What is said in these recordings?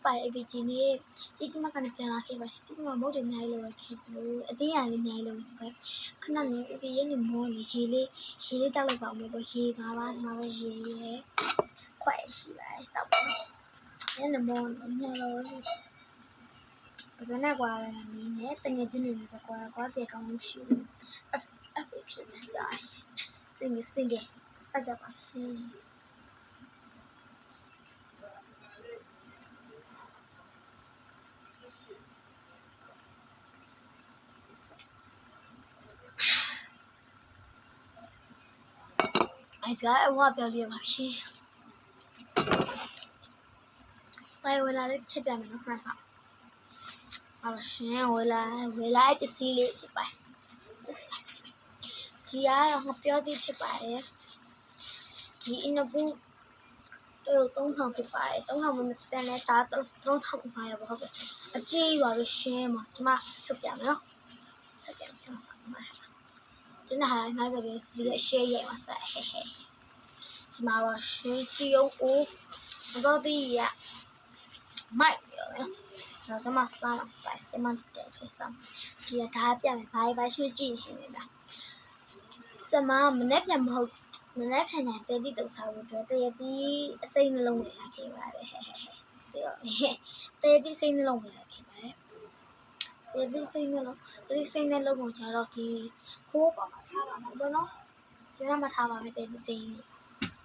ပါရဲ့ APG နဲ့စီတီမကနေပြန်လာခဲ့ပါစီတီမမဟုတ်တယ်အများကြီးလောက်ခဲ့တယ်လို့အတင်းရလေးအများကြီးလောက်ခဲ့ပါခဏနေ APG ရဲ့နေမောနေရေလေးတောက်လိုက်ပါဦးလို့ရေပါပါဒီမှာပဲရေရဲ့ခွက်ရှိပါတယ်တောက်ပါရဲ့နေမောညလောဘယ်နဲ့ကွာလဲမင်းနဲ့တငယ်ချင်းတွေပဲကွာစေကောင်းလို့ရှိဘူးအဖေဖြစ်နေကြစင်ကတက်ကြပါရှင်အိုက်စကအဝပြောလေးပါရှင်ပိုင်ဝလာလေးချက်ပြမယ်နော်ခဏစားပါရှင်ဝလာပစ္စည်းလေးဖြစ်ပါတယ်ဒီကတော့ငါပြောသေးဖြစ်ပါတယ်ဒီအင်နဘူးတော့3000ဖြစ်ပါတယ်3000မတန်လဲဒါ3500ပါဟုတ်ကဲ့အကြီးပါပဲရှင်မဒီမှာထုတ်ပြမယ်နော်ထုတ်ပြမယ်ဒီနေ့ဟာနိုင်ပါလေဒီရဲ့ share ရိုက်ပါဆက်ဟဲဒီမှာပါရှင်ကြည့်အောင်ဦးမတော်သေးရမိုက်ပြောမယ်တော့ကျွန်မစားမှာပဲကျွန်မတက်ချင်စားဒီကဒါပြမယ်ဘာရှိကြည့်နေလဲကျွန်မမနေ့ပြန်မဟုတ်မနေ့ပြန်တဲ့တိတုပ်စားဖို့အတွက်တရတိအစိမ့်နှလုံးဝင်လာခဲ့ပါတယ်ဟဲပြီးတော့တရတိစိမ့်နှလုံးဝင်လာခဲ့ပါတယ်တရတိစိမ့်နှလုံးကိုကျတော့ဒီဟိုးပေါ်မှာထားပါမယ်ဘောနော်ဒီမှာထားပါမယ်တရတိစိမ့်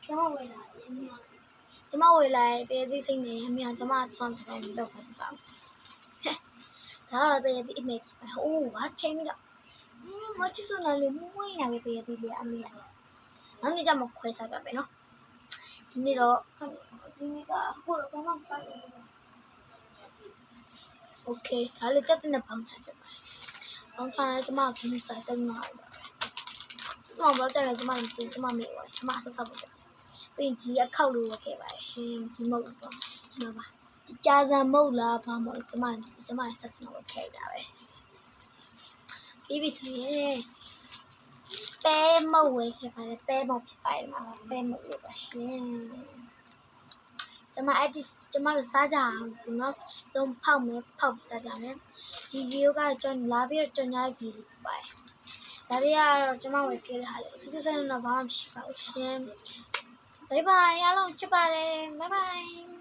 ကျွန်မဝယ်လာတယ်ကျွန်မဝယ်လာတဲ့တရတိစိမ့်နေအမြကျွန်မစွန့်တယ်လို့ပြောတာဒါတော့တရတိအမေဖြစ်ပါဟိုးဘာချိန်ပြီးတော့မချစ်စနာလေးမွေးနေပဲတရတိလေးအမေရနောက်နေ့ကျမှခွဲစားပြမယ်နော်ဒီနေ့တော့ဒီနေ့ကဟိုတော့ဘာမှမစားချင်ဘူးโอเคဒါလေးတက်တဲ့ပေါင်းချပြပါပေါင်းချရဲကျမခင်းစားတက်နေပါစမောဘောတက်ရဲကျမမေ့သွားကျမဆက်ဆက်ဖို့ပြင်ဒီအခောက်လို့ရခဲ့ပါရှင်ဒီမုတ်တော့ဒီမှာပါဒီကြာစံမုတ်လားဘာမဟုတ်ကျမဆက်ချင်လို့ခဲ့တာပဲပြီးပြီဆိုရင်ပဲမုတ်ဝဲခဲ့ပါတယ်ပဲမုတ်ဖြစ်ပါတယ်မှာပဲမုတ်လို့ပါရှင်ကျမတို့စားကြအောင်စီနော်တော့ဖောက်ပြီးစားကြမယ်ဒီဗီဒီယိုကကျွန်တော်လာပြီးတော့ကျွန်တော်ဗီဒီယိုဖြစ်ပါတယ်ဒါတွေကတော့ကျမဝယ်ခဲ့တဲ့ဟာလေသူစမ်းတော့ဘာမှမရှိပါဘူးရှင်ဘိုင်ဘိုင်အားလုံးချစ်ပါတယ်ဘိုင်ဘိုင်